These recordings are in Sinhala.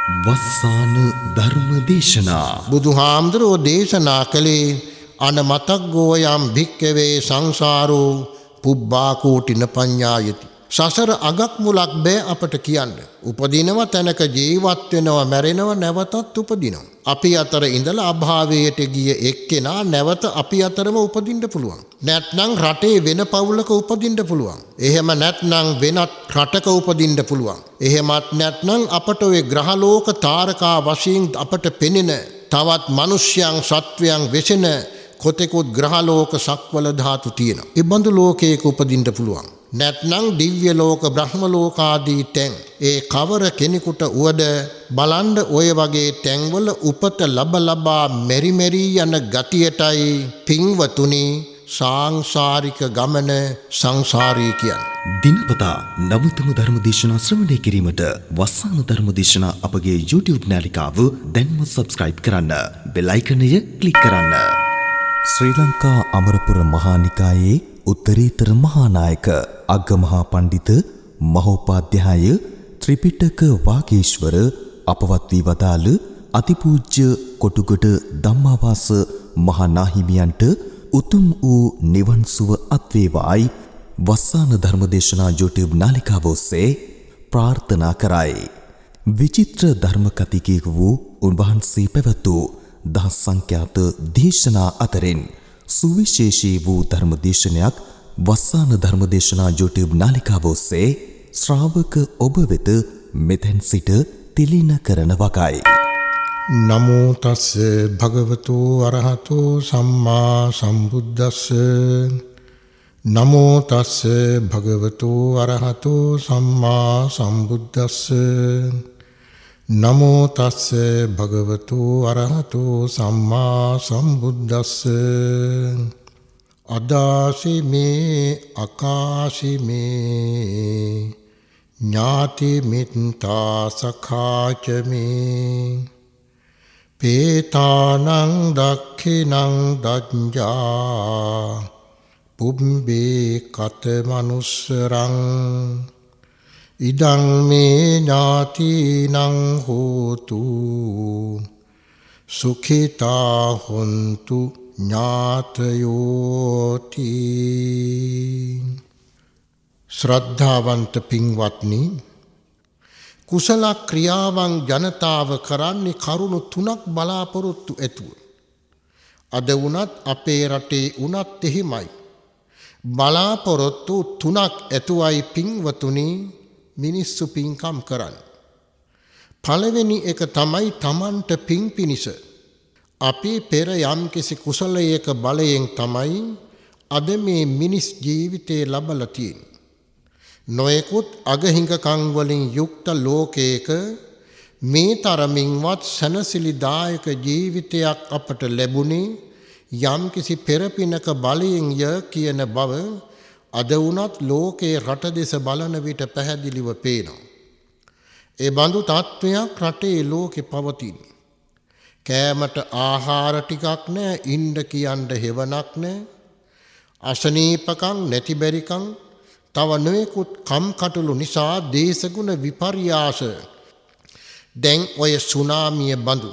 වස්සාන ධර්ම දේශනා බුදුහාමුදුරෝ දේශනා කළේ අන මතග්ගෝයම් භික්කවේ සංසාරෝ පුබ්බාකෝටින පඤ්ඤායති. සසර අගක් මුලක් බෑ අපට කියන්න. උපදිනව තැනක ජීවත් වෙනවා මැරෙනවා නැවතත් උපදිනවා. අපි අතර ඉඳලා අභාවයට ගිය එක්කෙනා නැවත අපි අතරම උපදින්න පුළුවන්. නැත්නම් රටේ වෙන පවුලක උපදින්න පුළුවන්. එහෙම නැත්නම් වෙනත් රටක උපදින්න පුළුවන්. එහෙමත් නැත්නම් අපට ඔය ග්‍රහලෝක තාරකා වශයෙන් අපට පෙනෙන තවත් මිනිස්යන් සත්වයන් වෙසෙන කොතෙකුත් ග්‍රහලෝක සක්වල ධාතු තියෙනවා. ඒ බඳු ලෝකයක උපදින්න පුළුවන්. නැත්නම් දිව්‍ය ලෝක බ්‍රහ්ම ලෝක ආදී තැන් ඒ කවර කෙනෙකුට උවද බලන්න ඔය වගේ තැන්වල උපත ලබා මෙරි යන ගතියටයි පින්වතුනි සාංශාරික ගමන සංසාරී කියන්නේ. දිනපතා නවතම ධර්ම දේශනා ශ්‍රවණය කිරීමට වස්සාන ධර්ම දේශනා අපගේ YouTube නාලිකාව දැන්ම subscribe කරන්න. බෙල් අයිකනය ක්ලික් කරන්න. ශ්‍රී ලංකා අමරපුර මහා නිකායේ උත්තරීතර මහානායක අග්ගමහා පණ්ඩිත මහෝපාධ්‍යාය ත්‍රිපිටක වාගීශ්වර අපවත් වී වදාළ අතිපූජ්‍ය කොටුගොඩ ධම්මාවාස මහා නාහිමියන්ට උතුම් වූ නිවන් සුව අත්වේවායි වස්සාන ධර්මදේශනා YouTube නාලිකාව ඔස්සේ ප්‍රාර්ථනා කරයි. විචිත්‍ර ධර්ම කතිකයෙකු වූ උන්වහන්සේ පැවැත් වූ දහස් සංඛ්‍යාත දේශනා අතරින් සුවිශේෂී වූ ධර්ම දේශනයක් වස්සාන ධර්ම දේශනා YouTube නාලිකාව ඔස්සේ ශ්‍රාවක ඔබ වෙත මෙතෙන් සිට තිලින කරන වගයි. නමෝ තස්ස භගවතු අරහතෝ සම්මා සම්බුද්දස්ස. නමෝ තස්ස භගවතු අරහතෝ සම්මා සම්බුද්දස්ස. නමෝ තස්ස භගවතු අරහතෝ සම්මා සම්බුද්දස්ස. අදාසි මේ අකාශි මේ ඥාති මිත්තා සඛාච මේ පේතානං දක්ඛිනං දඤ්ජා පුබ්බේ කත මනුස්සරං ඉදං මේ ඥාතිනං හෝතු සුඛිතා හොන්තු ඥාතයෝති. ශ්‍රද්ධාවන්ත පින්වත්නි, කුසල ක්‍රියාවන් ජනතාව කරන්නේ කරුණු තුනක් බලාපොරොත්තු ඇතුව. අද වුණත් අපේ රටේ වුණත් එහෙමයි. බලාපොරොත්තු තුනක් ඇතුවයි පින්වතුනි මිනිස්සු පින්කම් කරන්න. පළවෙනි එක තමයි තමන්ට පින් පිණිස. අපි පෙර යම්කිසි කුසලයක බලයෙන් තමයි අද මේ මිනිස් ජීවිතේ ලබලා තියෙන්නේ. නොයෙකුත් අගහිඟකම් වලින් යුක්ත ලෝකයක මේ තරමින්වත් සැනසිලිදායක ජීවිතයක් අපට ලැබුණේ යම්කිසි පෙරපිනක බලයෙන් ය කියන බව අද වුණත් ලෝකේ රට දෙස බලන විට පැහැදිලිව පේනවා. ඒ බඳු තත්වයක් රටේ ලෝකේ පවතින්නේ. කෑමට ආහාර ටිකක් නැහැ, ඉන්න කියන්න හෙවණක් නැහැ. අසනීපකම් නැති බැරිකම් තව නොයෙකුත් කම්කටොළු නිසා දේශගුණ විපර්යාස. දැන් ඔය සුනාමිය බඳු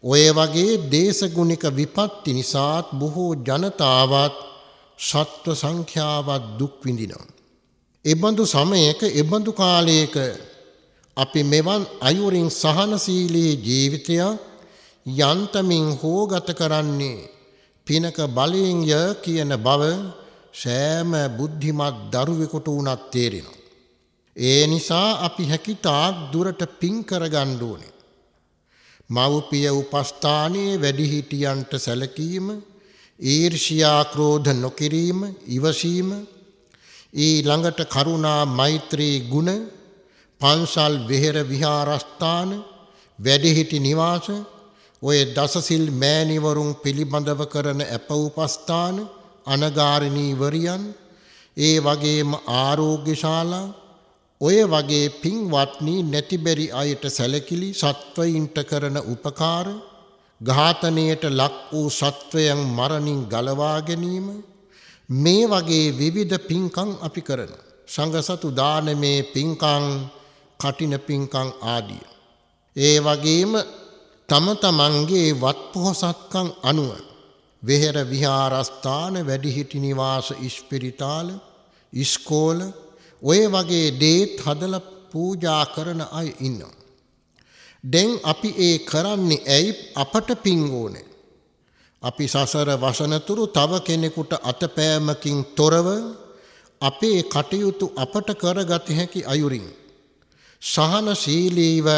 ඔය වගේ දේශගුණික විපත්ති නිසාත් බොහෝ ජනතාවත් සත්ව සංඛ්‍යාවත් දුක් විඳිනවා. එබඳු සමයක එබඳු කාලයක අපි මෙවන් අයුරින් සහනශීලී ජීවිතයක් යන්තමින් හෝ ගත කරන්නේ පිනක බලයෙන් ය කියන බව සෑම බුද්ධිමත් දරුවෙකුට උනත් තේරෙනවා. ඒ නිසා අපි හැකිතාක් දුරට පින් කරගන්න ඕනේ. මව්පිය උපස්ථානයේ වැඩිහිටියන්ට සැලකීම, ඊර්ෂ්‍යා ක්‍රෝධ නොකිරීම, ඉවසීම, ඊළඟට කරුණා මෛත්‍රී ගුණ, පන්සල් විහෙර විහාරස්ථාන, වැඩිහිටි නිවාස, ඔය දසසිල් මෑණිවරුන් පිළිබඳව කරන අප උපස්ථාන, අනගාරිණී වරියන්, ඒ වගේම ආරෝග්‍යශාලා, ඔය වගේ පින්වත්නි නැතිබැරි අයට සැලකිලි, සත්වයින්ට කරන උපකාර, ඝාතනයට ලක් වූ සත්වයන් මරණින් ගලවා ගැනීම, මේ වගේ විවිධ පින්කම් අපි කරනවා. සංඝ සතු දානමේ පින්කම්, කටින පින්කම් ආදිය. ඒ වගේම තම තමන්ගේ වත් පොහොසත්කම් අනුව වෙහෙර විහාරස්ථාන වැඩිහිටි නිවාස ඉස්පිරිතාල ඉස්කෝල ඔය වගේ දේත් හදලා පූජා කරන අය ඉන්නවා. දැන් අපි ඒ කරන්නේ ඇයි අපට පින් ඕනේ. අපි සසර වසනතුරු තව කෙනෙකුට අතපෑමකින් තොරව අපේ කටයුතු අපට කරගත හැකි අයුරින් සහනශීලීව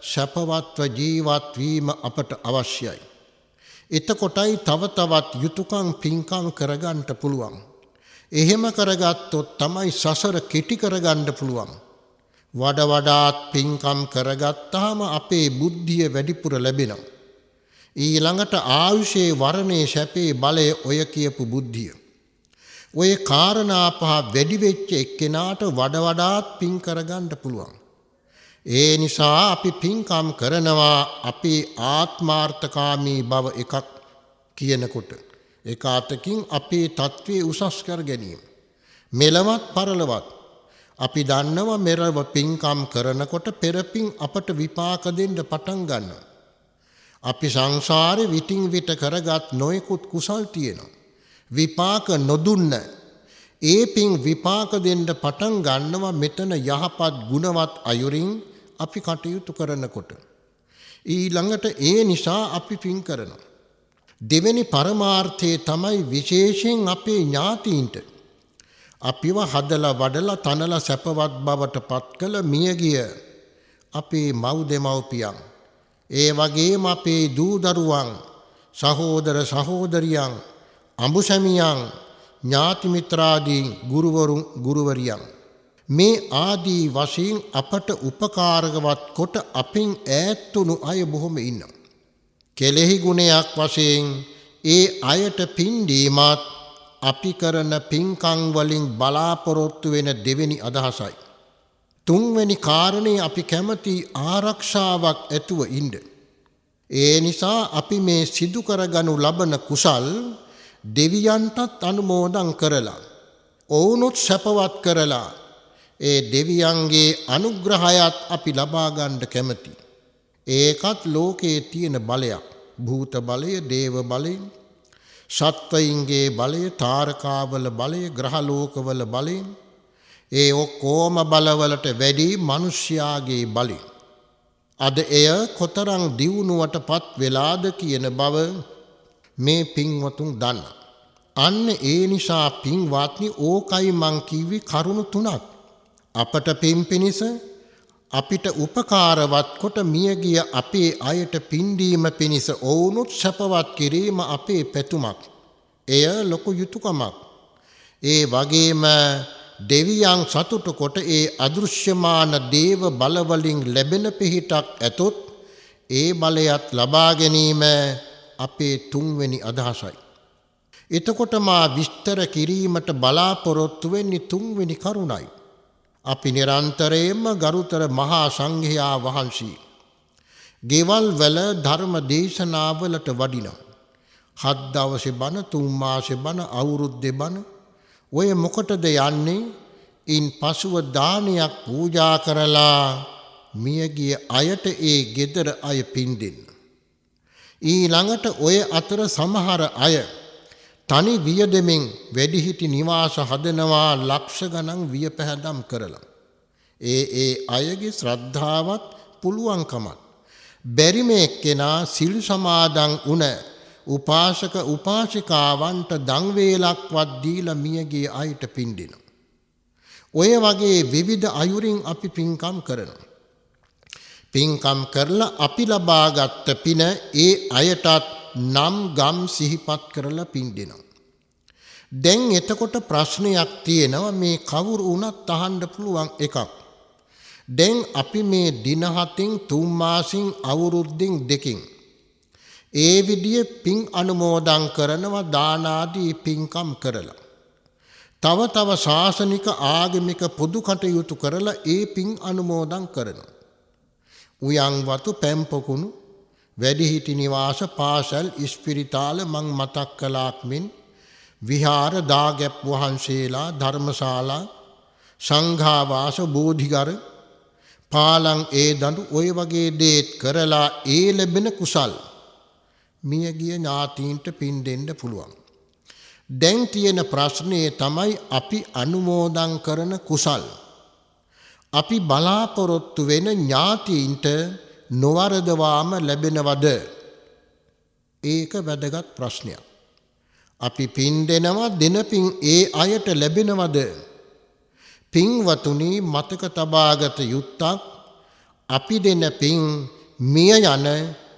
සැපවත්ව ජීවත් වීම අපට අවශ්‍යයි. එතකොටයි තව තවත් යුතුයකම් පින්කම් කරගන්න පුළුවන්. එහෙම කරගත්තොත් තමයි සසර කෙටි කරගන්න පුළුවන්. වඩාත් පින්කම් කරගත්තාම අපේ බුද්ධිය වැඩිපුර ලැබෙනවා. ඊළඟට ආයුෂේ වර්ණේ සැපේ බලය ඔය කියපු බුද්ධිය. ඔය කාරණා පහ වැඩි වෙච්ච එක්කෙනාට වඩාත් පින් කරගන්න පුළුවන්. ඒ නිසා අපි පින්කම් කරනවා අපේ ආත්මාර්ථකාමී බව එකක් කියනකොට. ඒක අතකින් අපේ තත්ත්වයේ උසස් කර ගැනීම. මෙලවත් පරලවත් අපි දන්නවා මෙරව පින්කම් කරනකොට පෙරපින් අපට විපාක දෙන්න පටන් ගන්නවා. අපි සංසාරේ විටින් විට කරගත් නොයෙකුත් කුසල් තියෙනවා. විපාක නොදුන්න ඒ පින් විපාක දෙන්න පටන් ගන්නවා මෙතන යහපත් ගුණවත් අයුරින් අපි කටයුතු කරනකොට. ඊළඟට ඒ නිසා අපි පින් කරනවා. දෙවෙනි පරමාර්ථය තමයි විශේෂයෙන් අපේ ඥාතීන්ට අපිව හදලා වඩලා තනලා සැපවත් බවට පත් කළ මියගිය අපේ මව් දෙමව්පියන් ඒ වගේම අපේ දූ දරුවන් සහෝදර සහෝදරියන් අඹුසැමියන් ඥාති මිත්‍රාදී ගුරුවරුන් ගුරුවරියන් මේ ආදී වශයෙන් අපට උපකාරකවත් කොට අපින් ඈත්තුණු අය බොහොම ඉන්නවා. කෙලෙහි ගුණයක් වශයෙන් ඒ අයට පින් දීමත් අපි කරන පින්කම් වලින් බලාපොරොත්තු වෙන දෙවෙනි අදහසයි. තුන්වෙනි කාරණේ අපි කැමති ආරක්ෂාවක් ඇතුව ඉන්න. ඒ නිසා අපි මේ සිදු කරගනු ලබන කුසල් දෙවියන්ටත් අනුමෝදන් කරලා ඔවුනොත් සැපවත් කරලා ඒ දෙවියන්ගේ අනුග්‍රහයත් අපි ලබා ගන්න කැමති. ඒකත් ලෝකයේ තියෙන බලයක්. භූත බලය, දේව බලය, සත්වයින්ගේ බලය, තාරකාවල බලය, ග්‍රහලෝකවල බලය, ඒ ඔක්කොම බලවලට වැඩි මිනිස්යාගේ බලය. අද එය කොතරම් දියුණුවටපත් වෙලාද කියන බව මේ පින්වතුන් දන්න. අන්න ඒ නිසා පින්වත්නි ඕකයි මං කිව්වේ කරුණු තුනක්. අපට පින් පිණිස අපිට උපකාරවත් කොට මියගිය අපේ අයට පින්දීම පිණිස ඔවුනුත් සැපවත් කිරීම අපේ පැතුමක්. එය ලොකු යුතුයකමක්. ඒ වගේම දෙවියන් සතුට කොට ඒ අදෘශ්‍යමාන දේව බලවලින් ලැබෙන පිහිටක් ඇතොත් ඒ බලයත් ලබා ගැනීම අපේ තුන්වෙනි අදහසයි. එතකොට මා විස්තර කිරීමට බලාපොරොත්තු වෙන්නේ තුන්වෙනි කරුණයි. අපි නිරන්තරයෙන්ම ගරුතර මහා සංඝයා වහන්සේ ගෙවල් වල ධර්ම දේශනාවලට වඩිනවා. 7 දවසේ බණ, 3 මාසේ බණ, අවුරුද්දේ බණ ඔය මොකටද යන්නේ? ඉන් පසුව දානයක් පූජා කරලා මියගිය අයට ඒ ගෙදර අය පින් දෙන්න. ඊළඟට ඔය අතර සමහර අය තනි වියදමින් වැඩිහිටි නිවාස හදනවා ලක්ෂ ගණන් වියපැහැදම් කරලා. ඒ අයගේ ශ්‍රද්ධාවත් පුළුවන්කමත් බැරිම එක්කෙනා සිල් සමාදන් වුණ උපාසක උපාසිකාවන්ට දන් වේලක්වත් දීලා මියගිය අයට පින් දෙනවා. ඔය වගේ විවිධ අයුරින් අපි පින්කම් කරනවා. පින්කම් කරලා අපි ලබාගත් පින ඒ අයටත් නම් ගම් සිහිපත් කරලා පින් දෙනවා. දැන් එතකොට ප්‍රශ්නයක් තියෙනවා මේ කවුරු වුණත් අහන්න පුළුවන් එකක්. දැන් අපි මේ දින 7න් 3 මාසින් අවුරුද්දෙන් 2කින් ඒ විදිහේ පින් අනුමෝදන් කරනවා දාන ආදී පින්කම් කරලා. තව ශාසනික ආගමික පොදු කටයුතු කරලා ඒ පින් අනුමෝදන් කරනවා. උයන් වතු පැම්පකුණු වැඩිහිටි නිවාස පාසල් ඉස්පිරිතාල මං මතක් කළාක් මෙන් විහාර දාගැප් වහන්සේලා ධර්මශාලා සංඝාවාස බෝධිගර පාලං ඒ දඬු ඔය වගේ දේත් කරලා ඒ ලැබෙන කුසල් මියගිය ඥාතීන්ට පින් දෙන්න පුළුවන්. දැන් තියෙන ප්‍රශ්නේ තමයි අපි අනුමෝදන් කරන කුසල් අපි බලාපොරොත්තු වෙන ඥාතීන්ට නොවරදවාම ලැබෙනවද? ඒක වැදගත් ප්‍රශ්නයක්. අපි පින් දෙනවා දෙන පින් ඒ අයට ලැබෙනවද? පින්වතුනි මතක තබාගත යුත්තක් අපි දෙන පින් මිය යන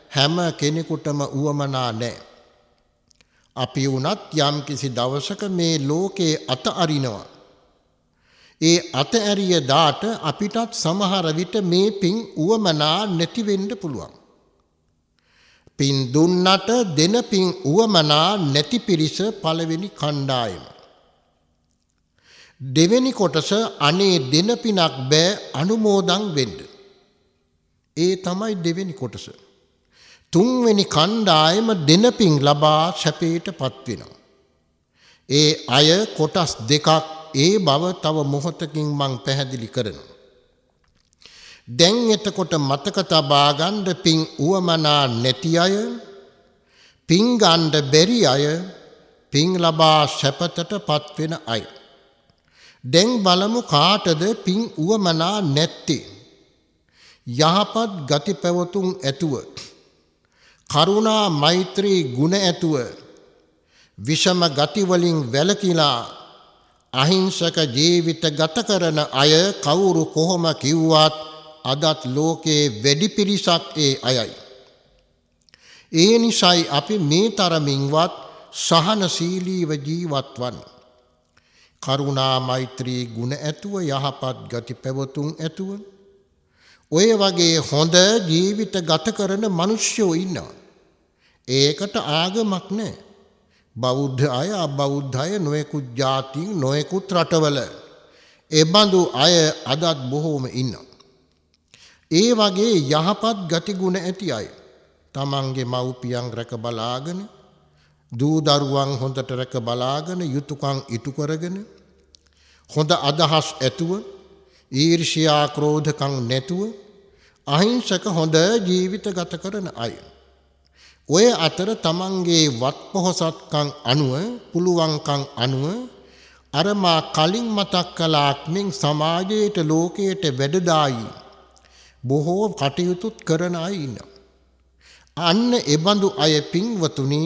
හැම කෙනෙකුටම උවමනා නැහැ. අපි වුණත් යම් කිසි දවසක මේ ලෝකේ අත අරිනවා. ඒ අත ඇරිය දාට අපිටත් සමහර විට මේ පින් උවමනා නැති වෙන්න පුළුවන්. පින් දුන්නට දෙන පින් උවමනා නැති පිරිස පළවෙනි කණ්ඩායම. දෙවෙනි කොටස අනේ දෙන පිනක් බෑ අනුමෝදන් වෙන්න. ඒ තමයි දෙවෙනි කොටස. තුන්වෙනි කණ්ඩායම දෙන පින් ලබා සැපයටපත් වෙනවා. ඒ අය කොටස් දෙකක් ඒ බව තව මොහොතකින් මං පැහැදිලි කරනවා. දැන් එතකොට මතක තබා ගන්න පින් උවමනා නැති අය, පින් ගන්න බැරි අය, පින් ලබා සැපතටපත් වෙන අය. දැන් බලමු කාටද පින් උවමනා නැත්තේ? යහපත් ගති පැවතුම් ඇතුව, කරුණා මෛත්‍රී ගුණ ඇතුව, විෂම ගති වලින් වැළකීලා අහිංසක ජීවිත ගත කරන අය කවුරු කොහොම කිව්වත් අදත් ලෝකේ වැඩි පිරිසක් ඒ අයයි. ඒ නිසායි අපි මේ තරමින්වත් සහනශීලීව ජීවත් වන්නේ. කරුණා මෛත්‍රී ගුණ ඇතුව යහපත් ගති පැවතුම් ඇතුව ඔය වගේ හොඳ ජීවිත ගත කරන මිනිස්සුෝ ඉන්නවා. ඒකට ආගමක් නැහැ. බෞද්ධ අය අබෞද්ධ අය නොයෙකුත් ජාතීන් නොයෙකුත් රටවල ඒ බඳු අය අදත් බොහෝම ඉන්නවා. ඒ වගේ යහපත් ගති ගුණ ඇති අය තමන්ගේ මව්පියන් රැක බලාගෙන දූ දරුවන් හොඳට රැක බලාගෙන යුතුයකම් ඉටු කරගෙන හොඳ අදහස් ඇතුව ඊර්ෂ්‍යා ක්‍රෝධකම් නැතුව අහිංසක හොඳ ජීවිත ගත කරන අය. ඔය අතර තමන්ගේ වත් පොහසත්කම් අනුව පුළුවන්කම් අනුව අර මා කලින් මතක් කළාක් මෙන් සමාජයට ලෝකයට වැඩදායි බොහෝ කටයුතුත් කරන අය ඉන්නවා. අන්න එබඳු අය පින්වතුනි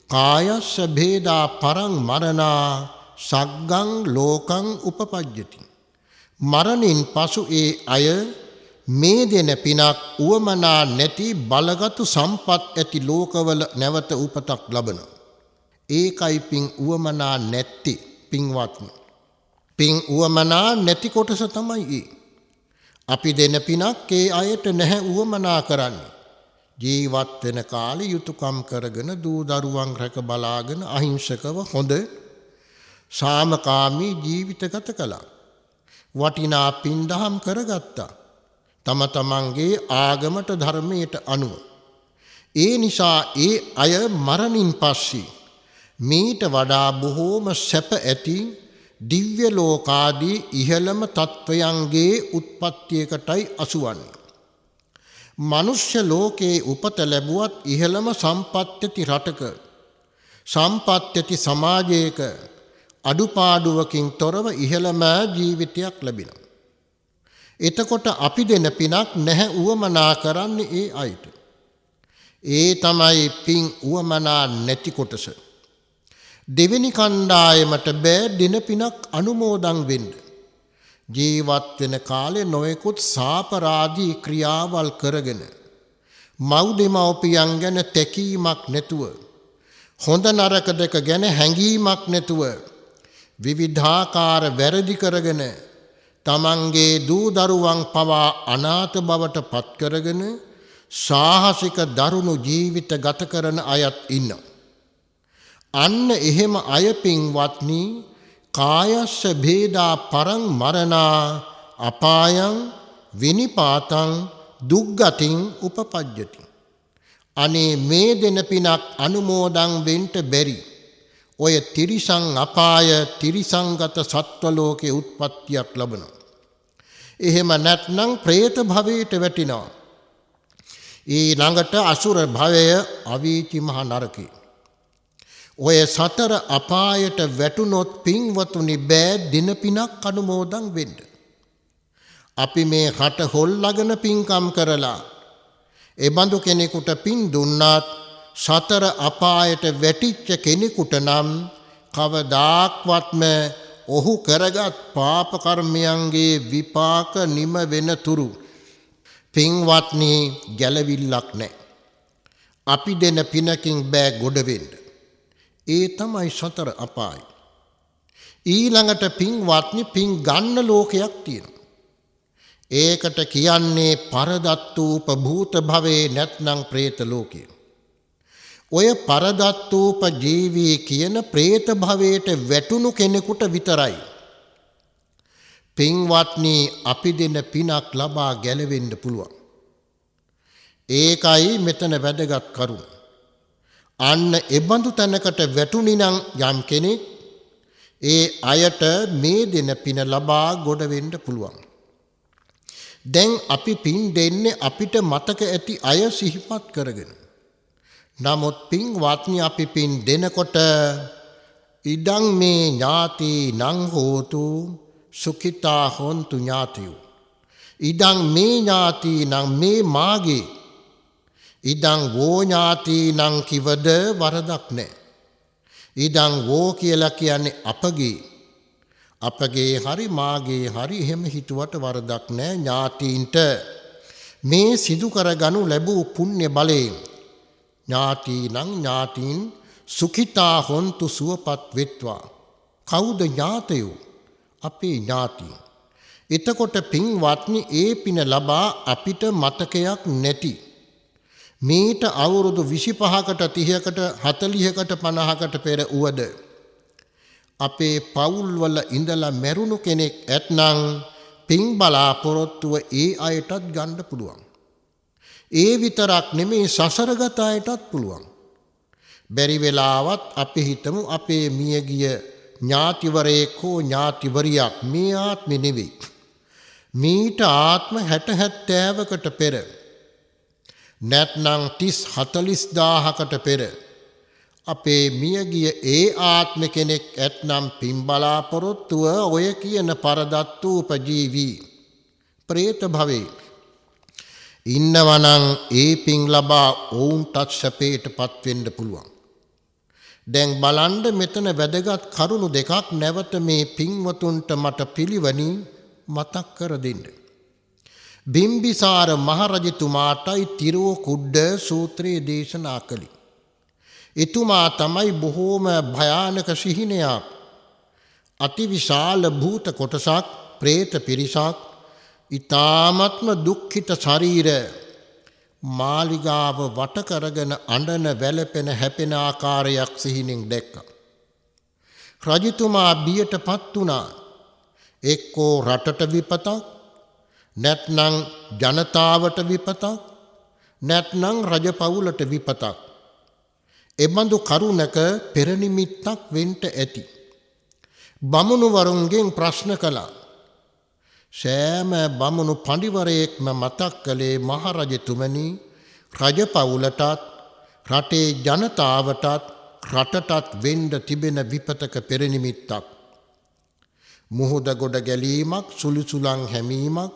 කායස්ස භේදා පරං මරණා සග්ගං ලෝකං උපපජ්ජති. මරණින් පසු ඒ අය මේ දෙන පිනක් උවමනා නැති බලගතු සම්පත් ඇති ලෝකවල නැවත උපතක් ලබනවා. ඒකයි පින් උවමනා නැති පින්වත්නි. පින් උවමනා නැති කොටස තමයි ඒ. අපි දෙන පිනක් ඒ අයට නැහැ උවමනා කරන්නේ. ජීවත් වෙන කාලේ යුතුයකම් කරගෙන දූ දරුවන් රැක බලාගෙන අහිංසකව හොඳ සාමකාමී ජීවිත ගත කළා. වටිනා පින්දහම් කරගත්තා. තම තමන්ගේ ආගමට ධර්මයට අනුව. ඒ නිසා ඒ අය මරණින් පස්සේ මීට වඩා බොහෝම සැප ඇති දිව්‍ය ලෝකාදී ඉහළම තත්වයන්ගේ උත්පත්තියකටයි අසුවන්නේ. මනුෂ්‍ය ලෝකේ උපත ලැබුවත් ඉහළම සම්පත්ති රටක සම්පත්ති සමාජයක අඩුපාඩුවකින් තොරව ඉහළම ජීවිතයක් ලැබෙනවා. එතකොට අපි දෙන පිනක් නැහැ උවමනා කරන්නේ ඒ අයට. ඒ තමයි පින් උවමනා නැති කොටස. දෙවෙනි කණ්ඩායමට බෑ දෙන පිනක් අනුමෝදන් වෙන්න. ජීවත් වෙන කාලේ නොයෙකුත් සාපරාදී ක්‍රියාවල් කරගෙන මව් දෙමව්පියන් ගැන තැකීමක් නැතුව හොඳ නරක දෙක ගැන හැඟීමක් නැතුව විවිධාකාර වැරදි කරගෙන තමන්ගේ දූ දරුවන් පවා අනාථ බවට පත් කරගෙන සාහසික දරුණු ජීවිත ගත කරන අයත් ඉන්නවා. අන්න එහෙම අය පින්වත්නි කායස්ස භේදා පරං මරණා අපායං විනිපාතං දුක්ගතින් උපපජ්ජති. අනේ මේ දෙන පිනක් අනුමෝදන් වෙන්න බැරි ඔය තිරිසං අපාය තිරිසංගත සත්ව ලෝකේ උත්පත්තියක් ලබනවා. එහෙම නැත්නම් പ്രേත භවයට වැටිනවා. ඊළඟට අසුර භවය අවීචි මහ නරකේ. ඔය සතර අපායට වැටුනොත් පින්වතුනි බෑ දින පිනක් අනුමෝදන් වෙන්න. අපි මේ රට හොල්ලාගෙන පින්කම් කරලා ඒ බඳු කෙනෙකුට පින් දුන්නත් සතර අපායට වැටිච්ච කෙනෙකුට නම් කවදාක්වත්ම ඔහු කරගත් පාප කර්මයන්ගේ විපාක නිම වෙන තුරු පින්වත්නි ගැලවිල්ලක් නැහැ. අපි දෙන පිනකින් බෑ ගොඩ වෙන්න. ඒ තමයි සතර අපාය. ඊළඟට පින්වත්නි පින් ගන්න ලෝකයක් තියෙනවා. ඒකට කියන්නේ පරදත්තූප භූත භවේ නැත්නම් പ്രേත ලෝකය. ඔය පරදත්තූප ජීවී කියන പ്രേත භවයට වැටුණු කෙනෙකුට විතරයි පින්වත්නි අපි දෙන පිනක් ලබා ගැලවෙන්න පුළුවන්. ඒකයි මෙතන වැදගත් කරුණ. අන්න එබඳු තැනකට වැටුණි නම් යම් කෙනෙක් ඒ අයට මේ දෙන පින ලබා ගොඩ වෙන්න පුළුවන්. දැන් අපි පින් දෙන්නේ අපිට මතක ඇති අය සිහිපත් කරගෙන. නමුත් පින්වත්නි අපි පින් දෙනකොට ඉදං මේ ඥාති නං හෝතු සුඛිතා හොන්තු ඥාතියෝ. ඉදං මේ ඥාති නං මේ මාගේ. ඉදං වෝ ඥාති නං කිවද වරදක් නැහැ. ඉදං වෝ කියලා කියන්නේ අපගේ. අපගේ හරි මාගේ හරි එහෙම හිතුවට වරදක් නැහැ. ඥාතීන්ට මේ සිදු කරගනු ලැබූ පුණ්‍ය බලයෙන් ඥාතීනං ඥාතීන් සුඛිතා හොන්තු සුවපත් වෙත්වා. කවුද ඥාතයෝ? අපේ ඥාතීන්. එතකොට පින්වත්නි ඒ පින ලබා අපිට මතකයක් නැති මීට අවුරුදු 25කට 30කට 40කට 50කට පෙර උවද අපේ පවුල් වල ඉඳලා මැරුණු කෙනෙක් ඇත්නම් පින් බලාපොරොත්තුව ඒ අයටත් ගන්න පුළුවන්. ඒ විතරක් නෙමේ සසරගත අයටත් පුළුවන්. බැරි වෙලාවත් අපි හිතමු අපේ මියගිය ඥාතිවරයෙක් හෝ ඥාතිවරියක් මේ ආත්මෙ නෙවෙයි. මීට ආත්ම 60 70කට පෙර නැත්නම් 30 40000කට පෙර අපේ මියගිය ඒ ආත්ම කෙනෙක් ඇත්නම් පින් බලාපොරොත්තුව ඔය කියන පරදත්තූපජීවී പ്രേත භවේ ඉන්නවනම් ඒ පින් ලබා ඔවුන්ටත් සැපයටපත් වෙන්න පුළුවන්. දැන් බලන්න මෙතන වැදගත් කරුණු දෙකක් නැවත මේ පින්වතුන්ට මට පිළිවනින් මතක් කර දෙන්න. බිම්බිසාර මහරජතුමාටයි තිරෝ කුඩ්ඩ සූත්‍රයේ දේශනා කළේ. එතුමා තමයි බොහෝම භයානක සිහිනයක් අතිවිශාල භූත කොටසක් പ്രേත පිරිසක් ඊ타ත්ම දුක්ඛිත ශරීර මාලිගාව වට කරගෙන අඬන වැළපෙන හැපෙන ආකාරයක් සිහිනෙන් දැක්කා. රජතුමා බියටපත් වුණා. එක්කෝ රටට විපතක් නැත්නම් ජනතාවට විපතක් නැත්නම් රජපෞලට විපතක්. එබඳු කරුණක පෙරනිමිත්තක් වෙන්න ඇති. බමුණුවරුන්ගෙන් ප්‍රශ්න කළා. සෑම බමුණු පඬිවරයෙක්ම මතක් කළේ මහරජතුමනි රජපෞලටත් රටේ ජනතාවටත් රටටත් වෙන්න තිබෙන විපතක පෙරනිමිත්තක්. මුහුද ගොඩ ගැලීමක්, සුළුසුලං හැමීමක්,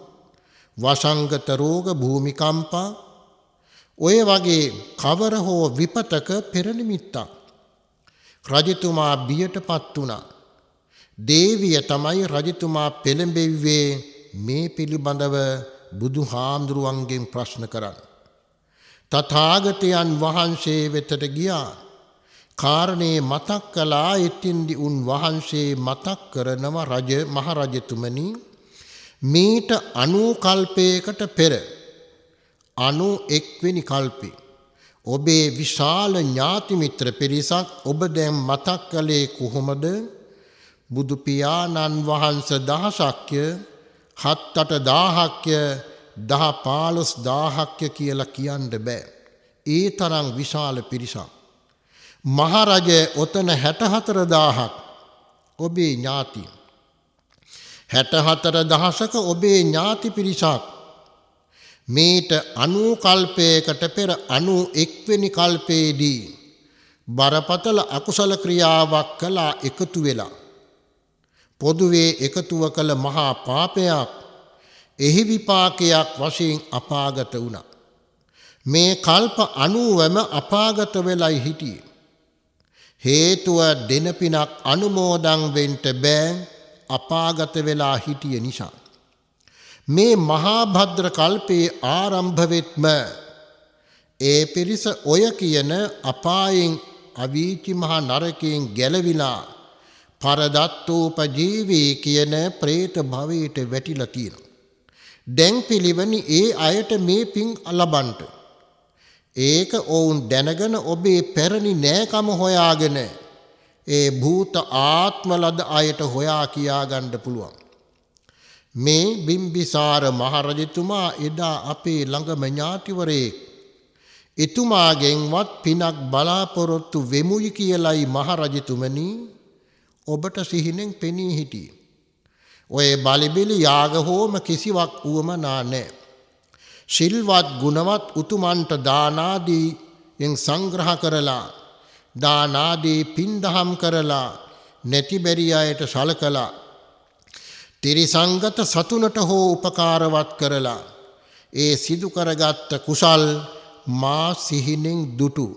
වසංගත රෝග, භූමිකම්පා ඔය වගේ කවර හෝ විපතක පෙරනිමිත්තක්. රජතුමා බියටපත් වුණා. දේවිය තමයි රජතුමා පෙළඹෙව්වේ මේ පිළිබඳව බුදුහාමුදුරුවන්ගෙන් ප්‍රශ්න කරන්න. තථාගතයන් වහන්සේ වෙතට ගියා. කාරණේ මතක් කළා. එතින්දි උන් වහන්සේ මතක් කරනව මහරජතුමනි මීට 90 කල්පයකට පෙර 91 වෙනි කල්පේ ඔබේ විශාල ඥාති මිත්‍ර පිරිසක් ඔබ දැන් මතක් කළේ කොහොමද? බුදු පියාණන් වහන්සේ දහසක්ය, 7-8000ක්ය, 10-15000ක්ය කියලා කියන්න බෑ. ඒ තරම් විශාල පිරිසක්. මහරජ ඔතන 64000ක් ඔබේ ඥාති. 64,000ක ඔබේ ඥාති පිරිසක් මේට 90 කල්පයකට පෙර 91 වෙනි කල්පයේදී බරපතල අකුසල ක්‍රියාවක් කළා එකතු වෙලා පොදුවේ එකතුව කළ මහා පාපයක් එහි විපාකයක් වශයෙන් අපාගත වුණා. මේ කල්ප 90ම අපාගත වෙලයි හිටියේ. හේතුව දෙන පිනක් අනුමෝදන් වෙන්න බෑ අපාගත වෙලා හිටිය නිසා. මේ මහා භද්‍ර කල්පයේ ආරම්භ වෙත්ම ඒ පිරිස ඔය කියන අපායෙන් අවීචි මහා නරකයෙන් ගැලවිලා පරදත්තෝපජීවී කියන പ്രേත භවයට වැටිලා තියෙනවා. දැන් පිළිවෙනි ඒ අයට මේ පින් ලබන්ට. ඒක ඔවුන් දැනගෙන ඔබේ පැරණි නෑකම හොයාගෙන ඒ භූත ආත්මලද අයට හොයා කියා ගන්න පුළුවන්. මේ බිම්බිසාර මහරජතුමා එදා අපේ ළඟම ඥාතිවරයෙක්. එතුමාගෙන්වත් පිනක් බලාපොරොත්තු වෙමුයි කියලයි මහරජතුමනි ඔබට සිහිනෙන් පෙනී හිටියේ. ඔය බලබිලි යාග හෝම කිසිවක් උවමනා නැහැ. සිල්වත් ගුණවත් උතුමන්ට දානාදීන් සංග්‍රහ කරලා දානාදී පින්දහම් කරලා නැති බැරි අයට සලකලා ත්‍රිසංගත සතුනට හෝ උපකාරවත් කරලා ඒ සිදු කරගත් කුසල් මා සිහිනෙන් දුටු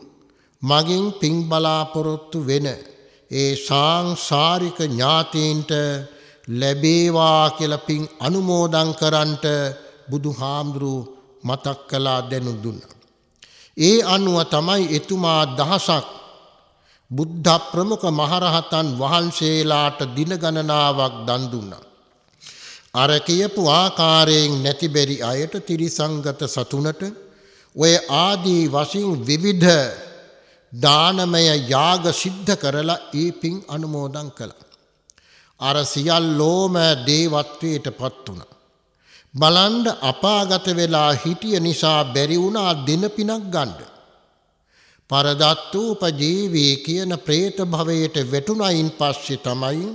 මගින් පින් බලාපොරොත්තු වෙන ඒ සාංසාරික ඥාතීන්ට ලැබේවා කියලා පින් අනුමෝදන් කරන්ට බුදුහාමුදුරු මතක් කළා දැනු දුන්නා. ඒ අනුව තමයි එතුමා දහසක් බුද්ධ ප්‍රමුඛ මහරහතන් වහන්සේලාට දින ගණනාවක් දන් දුන්නා. අර කියපු ආකාරයෙන් නැති බැරි අයට ත්‍රිසංගත සතුනට ඔය ආදී වශයෙන් විවිධ දානමය යාග සිද්ධ කරලා ඒ පින් අනුමෝදන් කළා. අර සියල්ලෝම දේවත්වයට පත් වුණා. බලන්න අපාගත වෙලා හිටිය නිසා බැරි වුණා දෙන පිනක් ගන්න. පරදත්තූපජීවී කියන പ്രേත භවයට වැටුණයින් පස්සේ තමයි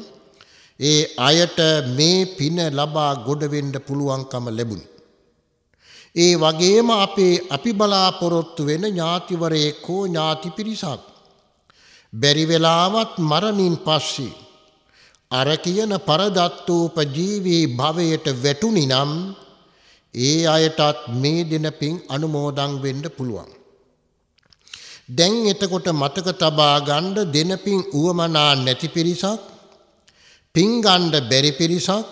ඒ අයට මේ පින ලබා ගොඩ වෙන්න පුළුවන්කම ලැබුණේ. ඒ වගේම අපි බලාපොරොත්තු වෙන ඥාතිවරයෙක් හෝ ඥාති පිරිසක් බැරි වෙලාවත් මරණින් පස්සේ අර කියන පරදත්තූපජීවී භවයට වැටුණි නම් ඒ අයටත් මේ දින පින් අනුමෝදන් වෙන්න පුළුවන්. දැන් එතකොට මතක තබා ගන්න දෙන පින් උවමනා නැති පිරිසක් පින් ගන්න බැරි පිරිසක්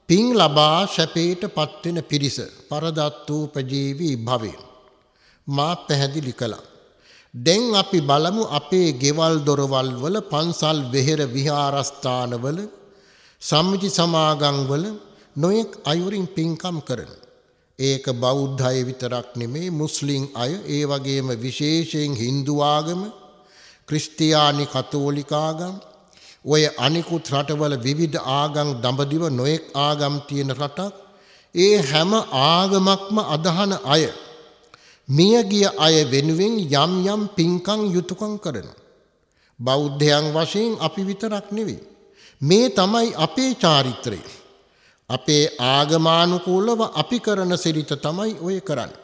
පින් ලබා සැපයට පත්වෙන පිරිස පරදත්තූපජීවී භවයෙන් මා පැහැදිලි කළා. දැන් අපි බලමු අපේ ගෙවල් දොරවල් වල පන්සල් වෙහෙර විහාරස්ථානවල සමිති සමාගම් වල නොයෙක් අයුරින් පින්කම් කරන. ඒක බෞද්ධ අය විතරක් නෙමේ මුස්ලිම් අය ඒ වගේම විශේෂයෙන් Hindu ආගම ක්‍රිස්තියානි කතෝලික ආගම් ඔය අනිකුත් රටවල විවිධ ආගම් දඹදිව නොයෙක් ආගම් තියෙන රටක් ඒ හැම ආගමක්ම අදහන අය මියගිය අය වෙනුවෙන් යම් යම් පින්කම් යුතුයකම් කරනවා. බෞද්ධයන් වශයෙන් අපි විතරක් නෙවෙයි. මේ තමයි අපේ චාරිත්‍රය. අපේ ආගමානුකූලව අපි කරන සිරිත තමයි ඔය කරන්නේ.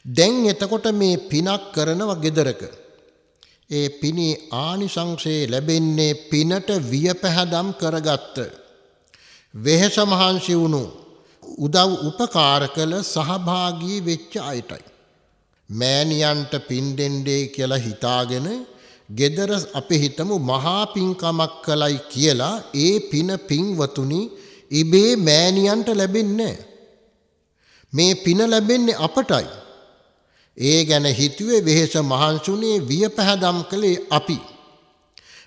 දැන් එතකොට මේ පිනක් කරනව ගෙදරක. ඒ පිනේ ආනිසංසය ලැබෙන්නේ පිනට වියපැහැදම් කරගත්ත වෙහෙස මහන්සි වුණු උදව් උපකාර කළ සහභාගී වෙච්ච අයටයි. මෑණියන්ට පින් දෙන්නේ කියලා හිතාගෙන ගෙදර අපි හිතමු මහා පින්කමක් කළයි කියලා ඒ පින පින්වතුනි ඉබේ මෑණියන්ට ලැබෙන්නේ මේ පින ලැබෙන්නේ අපටයි. ඒ ගැන හිතුවේ වෙහෙස මහන්සුනේ වියපැහැදම් කළේ අපි.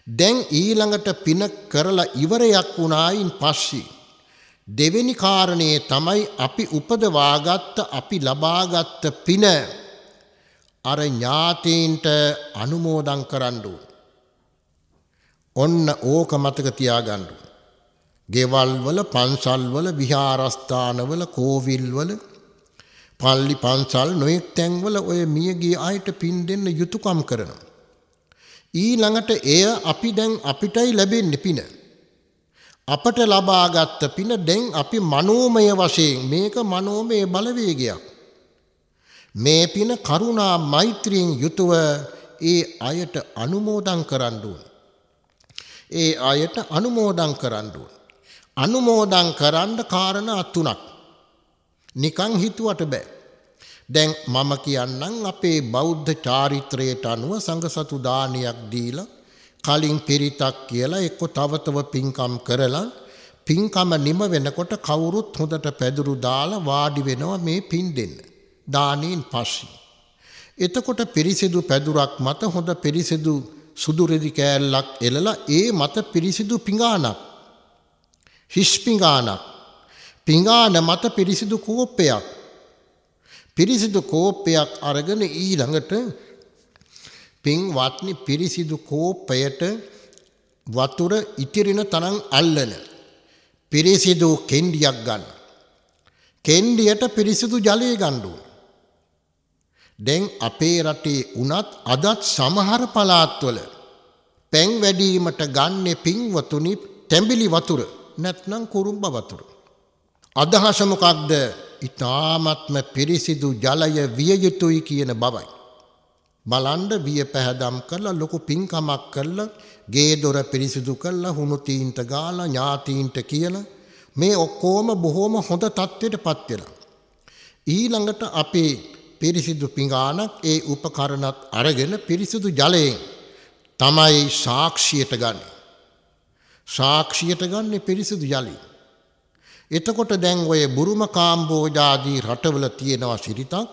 දැන් ඊළඟට පින කරලා ඉවරයක් වුණායින් පස්සේ දෙවෙනි කාරණේ තමයි අපි උපදවාගත්ත අපි ලබාගත්ත පින අර ඥාතීන්ට අනුමෝදන් කරන්න ඕන. ඔන්න ඕක මතක තියාගන්න. ගෙවල් වල පන්සල් වල විහාරස්ථානවල කෝවිල් වල පල්ලි පන්සල් නොයෙක් තැන්වල ඔය මියගිය අයට පින් දෙන්න යුතුයකම් කරනවා. ඊළඟට එය අපි දැන් අපිටයි ලැබෙන්නේ පින. අපට ලබාගත් පින දැන් අපි මනෝමය වශයෙන් මේක මනෝමය බලවේගයක්. මේ පින කරුණා මෛත්‍රියෙන් යුතුව ඒ අයට අනුමෝදන් කරන්න ඕන. ඒ අයට අනුමෝදන් කරන්න ඕන. අනුමෝදන් කරන්න කාරණා තුනක්. නිකන් හිතුවට බෑ. දැන් මම කියන්නම් අපේ බෞද්ධ චාරිත්‍රයට අනුව සංඝසතු දානයක් දීලා කලින් පිරිතක් කියලා එක්ක තව පින්කම් කරලා පින්කම නිම වෙනකොට කවුරුත් හොඳට පැදුරු දාලා වාඩි වෙනවා මේ පින් දෙන්න. දානෙන් පස්සේ. එතකොට පිරිසිදු පැදුරක් මත හොඳ පිරිසිදු සුදු රෙදි කෑල්ලක් එලලා ඒ මත පිරිසිදු පිඟානක් හිස් පිඟානක් පිඟාන මත පිරිසිදු කෝප්පයක් පිරිසිදු කෝප්පයක් අරගෙන ඊළඟට පින්වත්නි පිරිසිදු කෝප්පයට වතුර ඉතිරින තරම් අල්ලන පිරිසිදු කෙන්ඩියක් ගන්න. කෙන්ඩියට පිරිසිදු ජලය ගන්න ඕන. දැන් අපේ රටේ උනත් අදත් සමහර පළාත්වල පැන් වැඩිවීමට ගන්න පින්වතුනි තැඹිලි වතුර නැත්නම් කුරුම්බ වතුර. අදහස මොකක්ද? ඊ타ත්ම පිරිසිදු ජලය විය යුතුයි කියන බවයි. බලන්න විය පැහැදම් කරලා ලොකු පින්කමක් කරලා ගේ දොර පිරිසිදු කරලා හුණු තීන්ත ගාලා ඥාතීන්ට කියලා මේ ඔක්කොම බොහොම හොඳ තත්ත්වයටපත් වෙලා. ඊළඟට අපේ පිරිසිදු පිඟානක් ඒ උපකරණත් අරගෙන පිරිසිදු ජලයෙන් තමයි සාක්ෂියට ගන්න. සාක්ෂියට ගන්න පිරිසිදු ජලය. එතකොට දැන් ඔය බුරුම කාම්බෝජාදී රටවල තියෙනවා සිරිතක්.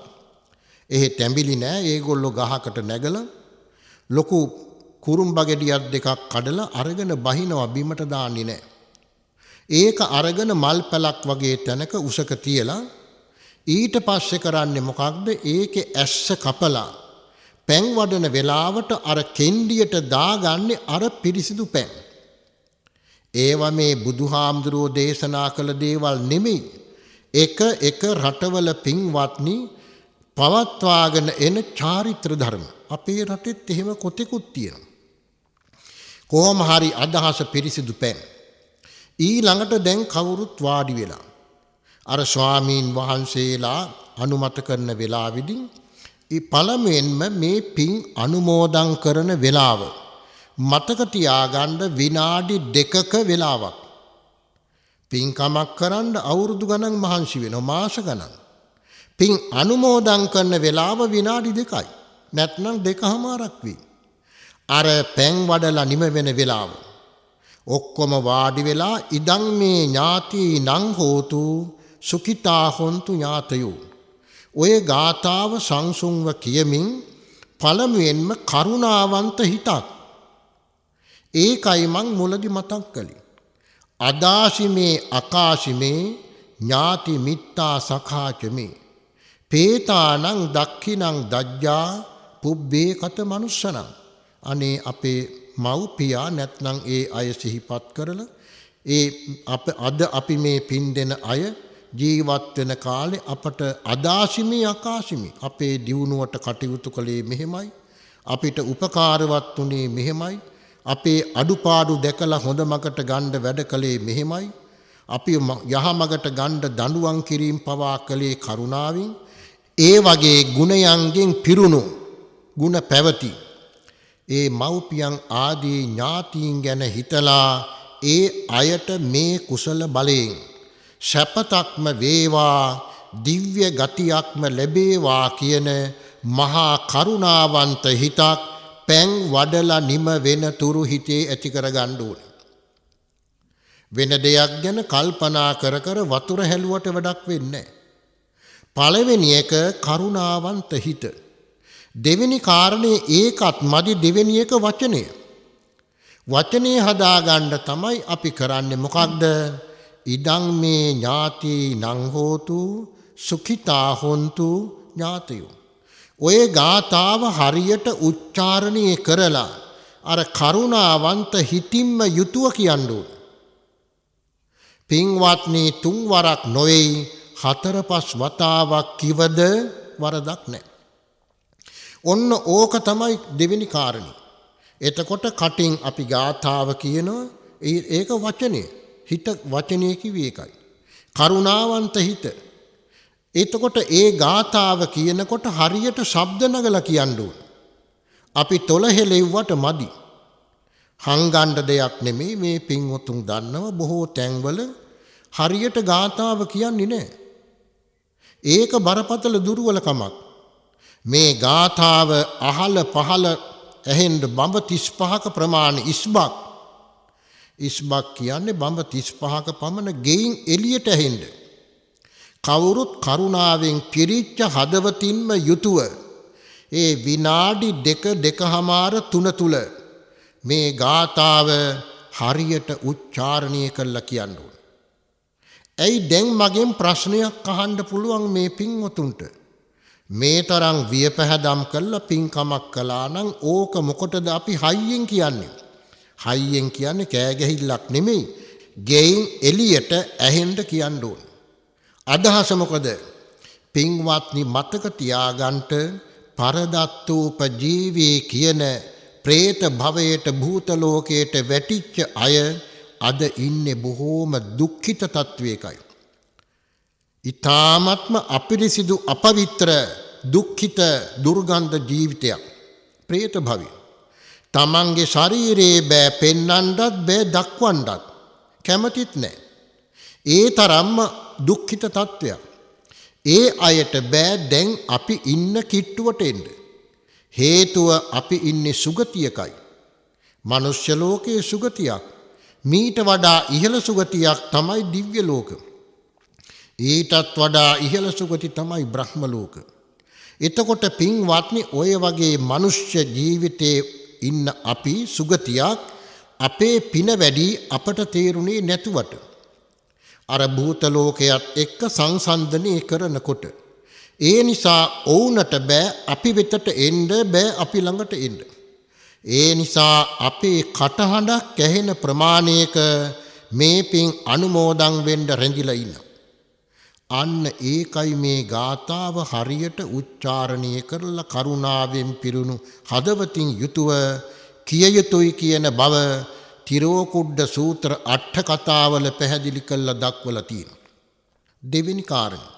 එහෙ තැඹිලි නෑ. ඒගොල්ලෝ ගහකට නැගලා ලොකු කුරුම්බ ගෙඩියක් දෙකක් කඩලා අරගෙන බහිනවා බිමට දාන්නේ නෑ. ඒක අරගෙන මල් පැලක් වගේ තැනක උසක තියලා ඊට පස්සේ කරන්නේ මොකක්ද? ඒකේ ඇස්ස කපලා පැන් වඩන වෙලාවට අර කෙන්ඩියට දාගන්නේ අර පිරිසිදු පැන්. ඒවා මේ බුදුහාමුදුරෝ දේශනා කළ දේවල් නෙමෙයි. එක රටවල පින්වත්නි පවත්වාගෙන එන චාරිත්‍ර ධර්ම. අපේ රටෙත් එහෙම කොතෙකුත් තියෙනවා. කොහොම හරි අදහස පිරිසිදු පැන්. ඊළඟට දැන් කවුරුත් වාඩි වෙලා අර ස්වාමීන් වහන්සේලා අනුමත කරන වෙලාවෙදී ඒ පළමුවෙන්ම මේ පින් අනුමෝදන් කරන වෙලාව මතක තියාගන්න විනාඩි 2ක වෙලාවක්. පින්කමක් කරන්න අවුරුදු ගණන් මහන්සි වෙනවා මාස ගණන්. පින් අනුමෝදන් කරන වෙලාව විනාඩි 2යි. නැත්නම් 2:00ක් වෙයි. අර පැන් වඩලා නිම වෙන වෙලාව. ඔක්කොම වාඩි වෙලා ඉදන් මේ ඥාති නං හෝතු සුඛිතා හොන්තු ඥාතයෝ. ඔය ගාථාව සංසුන්ව කියමින් පළමුවෙන්ම කරුණාවන්ත හිතක්. ඒකයි මං මුලදි මතක් කළේ. අදාසිමේ අකාසිමේ ඥාති මිත්තා සඛාචමේ පේතානං දක්ඛිනං දජ්ජා පුබ්බේ කත මනුස්සනං. අනේ අපේ මව්පියා නැත්නම් ඒ අය සිහිපත් කරලා අද අපි මේ පින් දෙන අය ජීවත් වෙන කාලේ අපට අදාසිමේ අකාසිමේ අපේ දියුණුවට කටයුතු කළේ මෙහෙමයි. අපිට උපකාරවත් උනේ මෙහෙමයි. අපේ අඩුපාඩු දැකලා හොඳ මගට ගන්න වැඩ කළේ මෙහෙමයි. අපි යහමගට ගන්න දඬුවම් කිරීම පවා කළේ කරුණාවෙන්. ඒ වගේ ගුණයන්ගෙන් පිරුණු ගුණ පැවති ඒ මව්පියන් ආදී ඥාතීන් ගැන හිතලා ඒ අයට මේ කුසල බලයෙන් සැපතක්ම වේවා දිව්‍ය ගතියක්ම ලැබේවා කියන මහා කරුණාවන්ත හිතක් පැන් වඩලා නිම වෙන තුරු හිතේ ඇති කරගන්න ඕනේ. වෙන දෙයක් ගැන කල්පනා කර කර වතුර හැලුවට වැඩක් වෙන්නේ නැහැ. පළවෙනි එක කරුණාවන්ත හිත. දෙවෙනි කාරණේ ඒකත් මදි. දෙවෙනි එක වචනය. වචනේ හදාගන්න තමයි අපි කරන්නේ. මොකක්ද? ඉදං මේ ඥාති නං හෝතු සුඛිතා හොන්තු ඥාතයෝ. ඔය ගාථාව හරියට උච්චාරණය කරලා අර කරුණාවන්ත හිතින්ම යුතුව කියන්න ඕන. පින්වත්නි 3 වරක් නොවේයි 4-5 වතාවක් කිවද වරදක් නැහැ. ඔන්න ඕක තමයි දෙවෙනි කාරණේ. එතකොට කටින් අපි ගාථාව කියනවා ඒක වචනේ හිත වචනේ කිව්වේ ඒකයි. කරුණාවන්ත හිත. එතකොට ඒ ගාථාව කියනකොට හරියට ශබ්ද නගලා කියන්න ඕන. අපි තොල හෙලෙව්වට මදි. හංගන්න දෙයක් නෙමෙයි මේ පින්වතුන් දන්නව බොහෝ තැන්වල හරියට ගාථාව කියන්නේ නැහැ. ඒක බරපතල දුර්වලකමක්. මේ ගාථාව අහල පහල ඇහෙන්න බඹ 35ක ප්‍රමාණ ඉස්බක්. ඉස්බක් කියන්නේ බඹ 35ක පමණ ගෙයින් එළියට ඇහෙන්න. කවුරුත් කරුණාවෙන් පිරිච්ච හදවතින්ම යුතුව ඒ විනාඩි 2.5 3 තුල මේ ගාථාව හරියට උච්චාරණය කළා කියන්න ඕන. ඇයි දැන් මගෙන් ප්‍රශ්නයක් අහන්න පුළුවන් මේ පින්වතුන්ට? මේ තරම් වියපහදම් කළා පින්කමක් කළා නම් ඕක මොකටද අපි හයියෙන් කියන්නේ? හයියෙන් කියන්නේ කෑ ගැහිල්ලක් නෙමෙයි. ගෙයින් එළියට ඇහෙන්න කියන්න ඕන. අදහස මොකද? පින්වත්නි මතක තියාගන්න පරදත්තෝපජීවී කියන പ്രേත භවයට භූත ලෝකයට වැටිච්ච අය අද ඉන්නේ බොහෝම දුක්ඛිත තත්වයකයි. ඊ타ත්ම අපිරිසිදු අපවිත්‍ර දුක්ඛිත දුර්ගන්ධ ජීවිතයක් പ്രേත භවය. තමන්ගේ ශරීරේ බෑ පෙන්වන්නත් බෑ දක්වන්නත් කැමතිත් නැහැ. ඒ තරම්ම දුක්ඛිත තත්වයක්. ඒ අයට බෑ දැන් අපි ඉන්න කිට්ටුවට එන්න. හේතුව අපි ඉන්නේ සුගතියකයි. මනුෂ්‍ය ලෝකයේ සුගතියක්. මීට වඩා ඉහළ සුගතියක් තමයි දිව්‍ය ලෝක. ඊටත් වඩා ඉහළ සුගති තමයි බ්‍රහ්ම ලෝක. එතකොට පින්වත්නි ඔය වගේ මනුෂ්‍ය ජීවිතේ ඉන්න අපි සුගතියක් අපේ පින වැඩි අපට තේරුනේ නැතුවට අර භූත ලෝකයක් එක්ක සංසන්දනය කරනකොට ඒ නිසා ඔවුන්ට බෑ අපි වෙතට එන්න බෑ අපි ළඟට එන්න. ඒ නිසා අපේ කටහඬක් ඇහෙන ප්‍රමාණයක මේ පින් අනුමෝදන් වෙන්න රැඳිලා ඉන්නවා. අන්න ඒකයි මේ ගාථාව හරියට උච්චාරණය කරලා කරුණාවෙන් පිරුණු හදවතින් යුතුව කිය යුතුයි කියන බව තිරෝකුඩ්ඩ සූත්‍ර අට කතාවල පැහැදිලි කරලා දක්වලා තියෙනවා. දෙවෙනි කාරණය.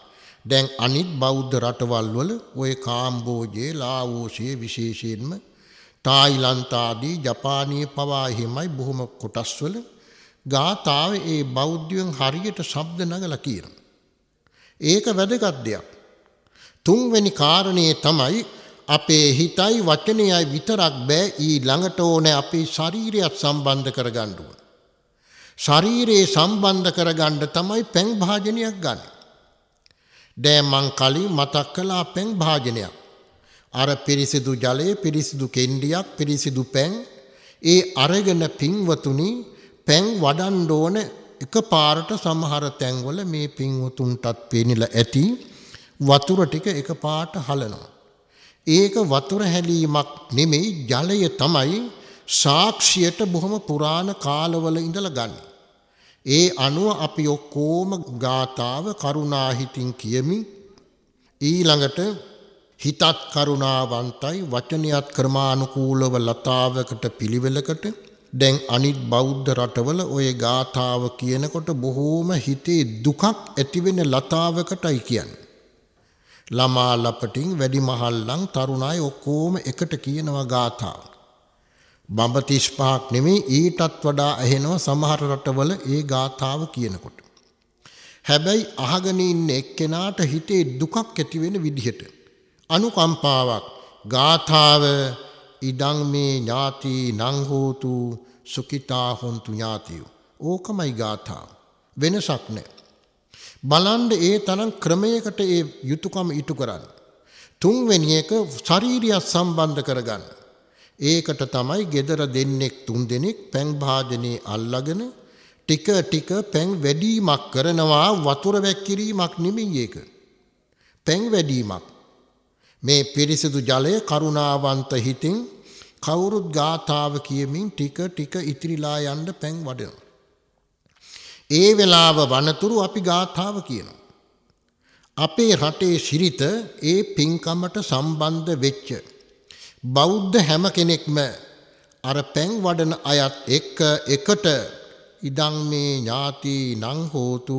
දැන් අනිත් බෞද්ධ රටවල් වල ඔය කාම්බෝජේ ලාවෝසයේ විශේෂයෙන්ම තායිලන්ත ආදී ජපානයේ පවා එහෙමයි බොහොම කොටස්වල ගාථාවේ ඒ බෞද්ධයන් හරියට ශබ්ද නගලා කියනවා. ඒක වැදගත් දෙයක්. තුන්වෙනි කාරණේ තමයි අපේ හිතයි වචනයයි විතරක් බෑ ඊළඟට ඕනේ අපේ ශරීරයත් සම්බන්ධ කරගන්න ඕන. ශරීරේ සම්බන්ධ කරගන්න තමයි පැන් භාජනයක් ගන්න. දැන් මං කලින් මතක් කළා පැන් භාජනයක්. අර පිරිසිදු ජලය, පිරිසිදු කෙන්ඩියක්, පිරිසිදු පැන් ඒ අරගෙන පින්වතුනි පැන් වඩන්න ඕන එකපාරට සමහර තැන්වල මේ පින්වතුන්ටත් පේනිලා ඇති වතුර ටික එකපාරට හලනවා. ඒක වතුර හැලීමක් නෙමෙයි ජලය තමයි සාක්ෂියට බොහොම පුරාණ කාලවල ඉඳලා ගන්න. ඒ අනුව අපි ඔක්කොම ගාථාව කරුණාහිතින් කියමින් ඊළඟට හිතත් කරුණාවන්තයි වචනයත් ක්‍රමානුකූලව ලතාවකට පිළිවෙලකට දැන් අනිත් බෞද්ධ රටවල ඔය ගාථාව කියනකොට බොහෝම හිතේ දුකක් ඇතිවෙන ලතාවකටයි කියන්නේ. ළමා ලපටින් වැඩිමහල්ලන් තරුණයි ඔක්කොම එකට කියනවා ගාථාව. බඹ 35ක් නෙමෙයි ඊටත් වඩා ඇහෙනවා සමහර රටවල ඒ ගාථාව කියනකොට. හැබැයි අහගෙන ඉන්න එක්කෙනාට හිතේ දුකක් ඇති වෙන විදිහට අනුකම්පාවක් ගාථාව ඉදං මේ ඥාති නං හෝතු සුඛිතා හොන්තු ඥාතියෝ. ඕකමයි ගාථාව. වෙනසක් නැහැ. බලන්න ඒ තරම් ක්‍රමයකට ඒ යුතුයකම ඉටු කරන්න. තුන්වෙනි එක ශාරීරිය සම්බන්ධ කරගන්න. ඒකට තමයි gedara දෙන්නෙක් තුන් දෙනෙක් පැන් භාජනේ අල්ලගෙන ටික ටික පැන් වැඩිමක් කරනවා වතුර වැක්කිරීමක් නෙමෙයි ඒක. පැන් වැඩිමක්. මේ පිරිසිදු ජලය කරුණාවන්ත හිතින් කවුරුත් ගාථාව කියමින් ටික ටික ඉතිරිලා යන්න පැන් වඩනවා. ඒ වෙලාව වනතුරු අපි ගාථාව කියනවා. අපේ රටේ ශිරිත ඒ පින්කමට සම්බන්ධ වෙච්ච බෞද්ධ හැම කෙනෙක්ම අර පැන් වඩන අයත් එක්ක එකට ඉදං මේ ඥාති නං හෝතු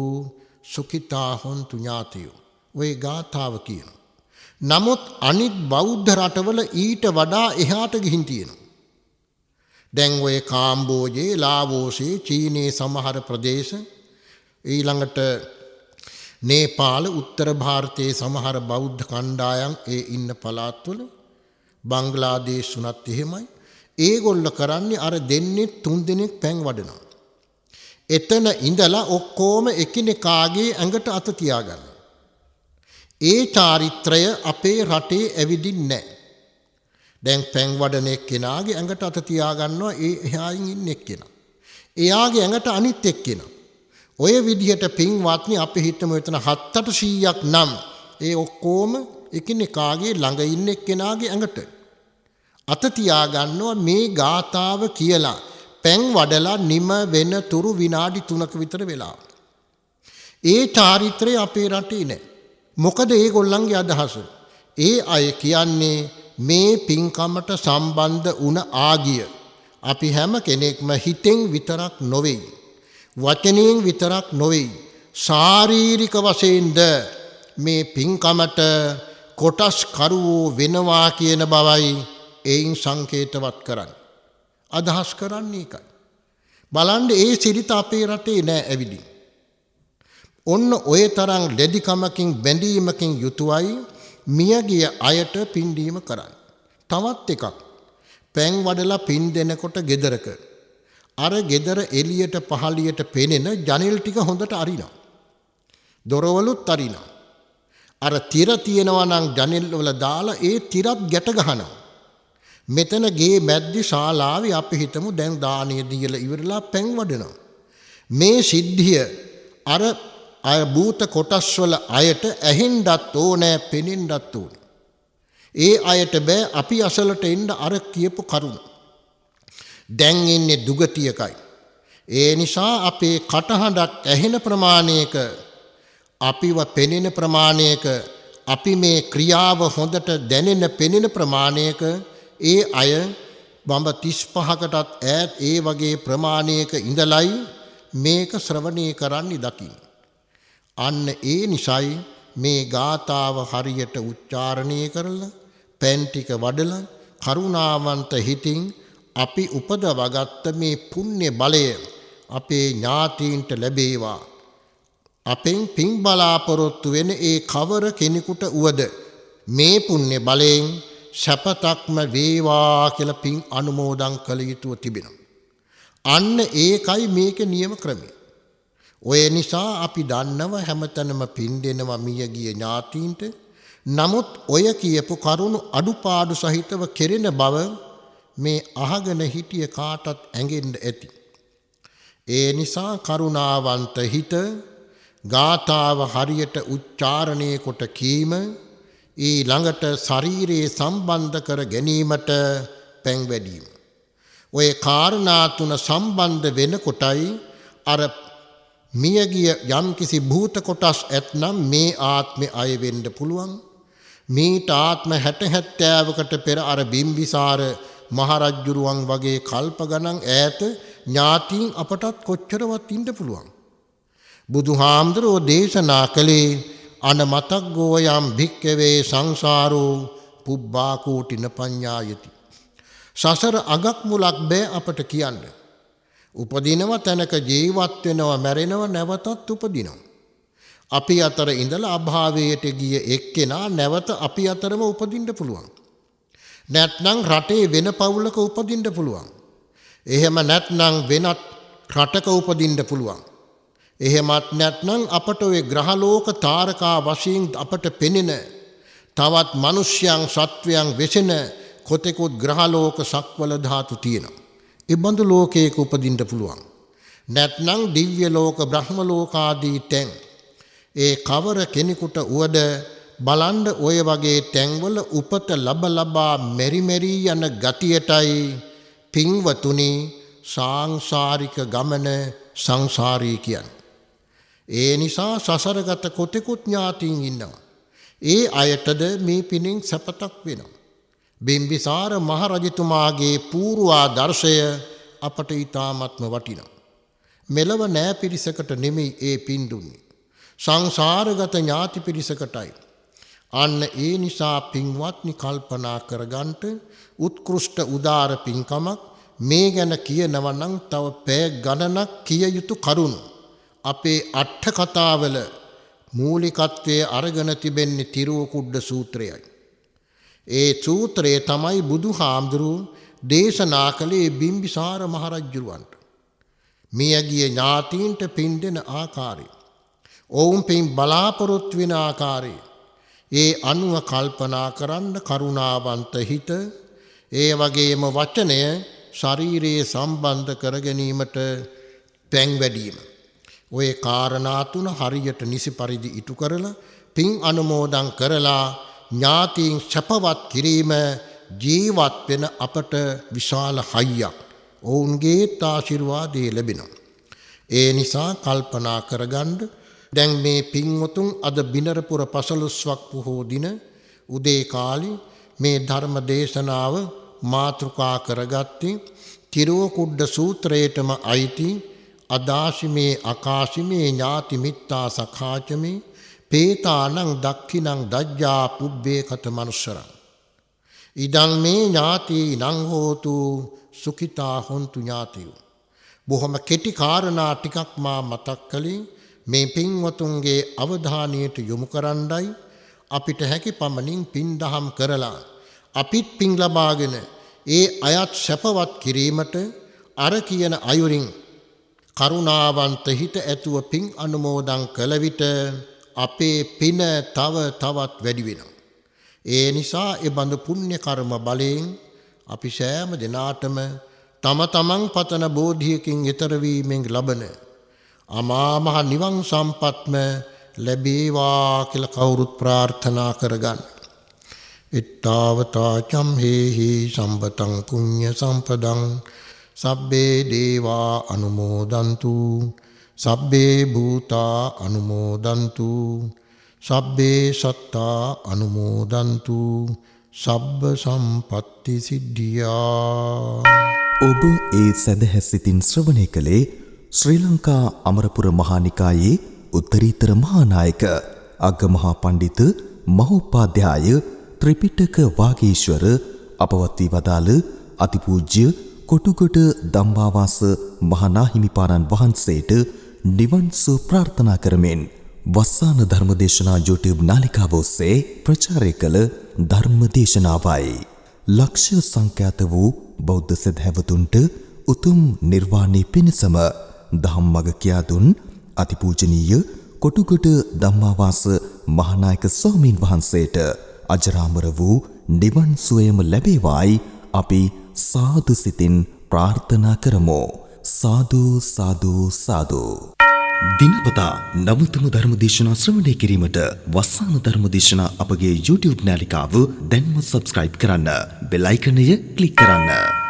සුඛිතා හොන්තු ඥාතියෝ. ඔය ගාථාව කියනවා. නමුත් අනිත් බෞද්ධ රටවල ඊට වඩා එහාට ගිහින් තියෙනවා. දැන් ඔය කාම්බෝජේ, ලාවෝසේ, චීනයේ සමහර ප්‍රදේශ, ඊළඟට නේපාල, උත්තර ಭಾರತයේ සමහර බෞද්ධ කණ්ඩායම් ඒ ඉන්න පළාත්වල, බංග්ලාදේශ උනත් එහෙමයි. ඒගොල්ල කරන්නේ අර දෙන්නේ 3 දෙනෙක් පැන් වඩනවා. එතන ඉඳලා ඔක්කොම එකිනෙකාගේ ඇඟට අත තියාගන්න. ඒ චාරිත්‍රය අපේ රටේ ඇවිදින්නේ නැහැ. දැන් පැන් වඩන එක්කෙනාගේ ඇඟට අත තියාගන්නවා ඒ එහායින් ඉන්න එක්කෙනා. එයාගේ ඇඟට අනිත් එක්කෙනා. ඔය විදිහට පින්වත්නි අපි හිතමු එතන 700ක් නම් ඒ ඔක්කොම එකිනෙකාගේ ළඟ ඉන්න එක්කෙනාගේ ඇඟට අත තියාගන්නවා මේ ගාථාව කියලා. පැන් වඩලා නිම වෙන තුරු විනාඩි 3ක විතර වෙලා. ඒ චාරිත්‍රය අපේ රටේ නැහැ. මොකද ඒගොල්ලන්ගේ අදහස. ඒ අය කියන්නේ මේ පින්කමට සම්බන්ධ වුණ ආගිය අපි හැම කෙනෙක්ම හිතෙන් විතරක් නොවේ, වචනයෙන් විතරක් නොවේ, ශාරීරික වශයෙන්ද මේ පින්කමට කොටස් කරුවෝ වෙනවා කියන බවයි එයින් සංකේතවත් කරන්නේ. අදහස් කරන්නේ ඒකයි. බලන්න ඒ සිරිත අපේ රටේ නෑ ඇවිදින්. ඔන්න ඔය තරම් ලෙඩිකමකින් බැඳීමකින් යුතුවයි මියගිය අයට පින්දීම කරන්න. තවත් එකක්. පැන් වඩලා පින් දෙනකොට ගෙදරක අර ගෙදර එළියට පහළියට පෙනෙන ජනෙල් ටික හොඳට අරිනවා. දොරවලුත් අරිනවා. අර තිර තියෙනවා නම් ජනෙල් වල දාලා ඒ තිරත් ගැට ගහනවා. මෙතන ගේ මැද්දි ශාලාවේ අපි හිතමු දැන් දානීය දීලා ඉවරලා පැන් වඩනවා. මේ සිද්ධිය අර භූත කොටස් වල අයට ඇහෙන්නත් ඕනේ, පෙනෙන්නත් ඕනේ. ඒ අයට බෑ අපි අසලට එන්න අර කියපු කරුණ. දැන් ඉන්නේ දුගතියකයි. ඒ නිසා අපේ කටහඬක් ඇහෙන ප්‍රමාණයක, අපිව පෙනෙන ප්‍රමාණයක, අපි මේ ක්‍රියාව හොඳට දැනෙන පෙනෙන ප්‍රමාණයක ඒ අය බඹ 35කටත් ඈත් ඒ වගේ ප්‍රමාණයක ඉඳලයි මේක ශ්‍රවණය කරන්නේ දකින්න. අන්න ඒ නිසයි මේ ගාථාව හරියට උච්චාරණය කරලා පැන් ටික වඩලා කරුණාවන්ත හිතින් අපි උපදවගත්ත මේ පුණ්‍ය බලය අපේ ඥාතීන්ට ලැබේවා. අපෙන් පින් බලාපොරොත්තු වෙන ඒ කවර කෙනෙකුට උවද මේ පුණ්‍ය බලයෙන් සපතක්ම වේවා කියලා පින් අනුමෝදන් කළ යුතුව තිබෙනවා. අන්න ඒකයි මේකේ නියම ක්‍රමය. ඔය නිසා අපි දන්නව හැමතැනම පින් දෙනවා මියගිය ඥාතීන්ට. නමුත් ඔය කියපු කරුණු අඩුපාඩු සහිතව කෙරෙන බව මේ අහගෙන හිටිය කාටත් ඇඟෙන්න ඇති. ඒ නිසා කරුණාවන්ත හිත ගාථාව හරියට උච්චාරණය කොට කීම ඊළඟට ශරීරයේ සම්බන්ධ කර ගැනීමට පැන් වැඩීම. ඔය කාරණා තුන සම්බන්ධ වෙනකොටයි අර මියගිය යම්කිසි භූත කොටස් ඇතනම් මේ ආත්මේ අය වෙන්න පුළුවන්. මේට ආත්ම 60-70කට පෙර අර බිම්බිසාර මහරජුරුවන් වගේ කල්ප ගණන් ඈත ඥාතීන් අපටත් කොච්චරවත් ඉන්න පුළුවන්. බුදුහාමුදුරෝ දේශනා කළේ අන මතග්ගෝ යම් භික්කවේ සංසාරෝ පුබ්බා කෝටින පඤ්ඤායති. සසර අගක් මුලක් බෑ අපට කියන්න. උපදිනව තැනක ජීවත් වෙනවා, මැරෙනවා, නැවතත් උපදිනවා. අපි අතර ඉඳලා අභාවයට ගිය එක්කෙනා නැවත අපි අතරම උපදින්න පුළුවන්. නැත්නම් රටේ වෙන පවුලක උපදින්න පුළුවන්. එහෙම නැත්නම් වෙනත් රටක උපදින්න පුළුවන්. එහෙමත් නැත්නම් අපට ඔය ග්‍රහලෝක තාරකා වශයෙන් අපට පෙනෙන තවත් මිනිස්යන් සත්වයන් වෙසෙන කොතෙකුත් ග්‍රහලෝක සක්වල ධාතු තියෙනවා. ඒ බඳු ලෝකයක උපදින්න පුළුවන්. නැත්නම් දිව්‍ය ලෝක, බ්‍රහ්ම ලෝක ආදී තැන්. ඒ කවර කෙනෙකුට උවද බලන්න ඔය වගේ තැන්වල උපත ලබා මෙරි යන ගතියටයි පින්වතුනි සාංශාරික ගමන සංසාරී කියන්නේ. ඒ නිසා සසරගත කොතෙකුත් ඥාතීන් ඉන්නවා. ඒ අයටද මේ පිනෙන් සපතක් වෙනවා. බිම්බිසාර මහරජතුමාගේ පූර්වාදර්ශය අපට ඊ타ත්ම වටිනවා. මෙලව නෑ පිරිසකට නෙමෙයි ඒ පින් දුන්නේ. සංසාරගත ඥාති පිරිසකටයි. අන්න ඒ නිසා පින්වත්නි කල්පනා කරගන්නට උත්කෘෂ්ඨ උදාර පින්කමක් මේ ගැන කියනවා නම් තව පැය ගණනක් කිය යුතු කරුණු අපේ අට කතාවල මූලිකත්වයේ අරගෙන තිබෙන්නේ තිරුකුඩ්ඩ සූත්‍රයයි. ඒ සූත්‍රය තමයි බුදුහාමුදුරුවෝ දේශනා කළේ බිම්බිසාර මහරජුරවන්ට. මියගිය ඥාතීන්ට පින් දෙන ආකාරය, ඔවුන් පින් බලාපොරොත්තු වෙන ආකාරය, ඒ අනුව කල්පනා කරන්න කරුණාවන්ත හිත, ඒ වගේම වචනය ශරීරයේ සම්බන්ධ කර ගැනීමට පැන් වැඩීම. ඔය කාරණා තුන හරියට නිසි පරිදි ඉටු කරලා පින් අනුමෝදන් කරලා ඥාතීන් සැපවත් කිරීම ජීවත් වෙන අපට විශාල හයියක්, ඔවුන්ගේ ආශිර්වාදය ලැබෙනවා. ඒ නිසා කල්පනා කරගන්න දැන් මේ පින්වතුන් අද බිනරපුර පසළොස්වක් පොහෝ දින උදේ කාලේ මේ ධර්ම දේශනාව මාතෘකා කරගත්තේ තිරුකුඩ්ඩ සූත්‍රයේටම අයිති අදාශිමේ අකාශිමේ ඥාති මිත්තා සඛාචමේ පේතානං දක්ඛිනං දජ්ජා පුබ්බේ කත මනුස්සරං ඉදං මේ ඥාති නං හෝතු සුඛිතා හොන්තු ඥාතියෝ. බොහොම කෙටි කාරණා ටිකක් මා මතක් කළේ මේ පින්වතුන්ගේ අවධානයට යොමු කරන්නයි. අපිට හැකි පමණින් පින් දහම් කරලා අපිත් පින් ලබාගෙන ඒ අයත් සැපවත් කිරීමට අර කියන අයුරින් කරුණාවන්ත හිත ඇතුව පින් අනුමෝදන් කළ විට අපේ පින තව තවත් වැඩි වෙනවා. ඒ නිසා ඒ බඳු පුණ්‍ය කර්ම බලයෙන් අපි සෑම දිනාටම තම තමන් පතන බෝධියකින් ඈතර වීමෙන් ලබන අමා මහ නිවන් සම්පත්ම ලැබේවා කියලා කවුරුත් ප්‍රාර්ථනා කරගන්න. ittavata camhehi සම්පතං පුඤ්ඤ සම්පදං සබ්බේ දේවා අනුමෝදන්තු සබ්බේ භූතා අනුමෝදන්තු සබ්බේ සත්තා අනුමෝදන්තු සබ්බ සම්පත්ති සිද්ධියා. ඔබ ඒ සදහැසිතින් ශ්‍රවණය කළේ ශ්‍රී ලංකා අමරපුර මහානිකායේ උත්තරීතර මහානායක අග්ගමහා පණ්ඩිත මහෝපාධ්‍යාය ත්‍රිපිටක වාගීශ්වර අපවත් වී වදාළ අතිපූජ්‍ය කොටුගොඩ ධම්මාවාස මහානාහිමිපාණන් වහන්සේට නිවන් සුව ප්‍රාර්ථනා කරමින් වස්සාන ධර්මදේශනා YouTube නාලිකාව ඔස්සේ ප්‍රචාරය කළ ධර්මදේශනාවයි. ලක්ෂ සංඛ්‍යාත වූ බෞද්ධ සදහැවතුන්ට උතුම් නිර්වාණය පිණිසම ධම්මග කියා දුන් අතිපූජනීය කොටුගොඩ ධම්මාවාස මහානායක ස්වාමීන් වහන්සේට අජරාමර වූ නිවන් සුවයම ලැබේවායි අපි සාදු සිතින් ප්‍රාර්ථනා කරමු. සාදු සාදු සාදු. දිනපතා නවතම ධර්මදේශනා ශ්‍රවණය කිරීමට වස්සාන ධර්මදේශනා අපගේ YouTube නාලිකාව දැන්ම subscribe කරන්න. බෙල් අයිකනය ක්ලික් කරන්න.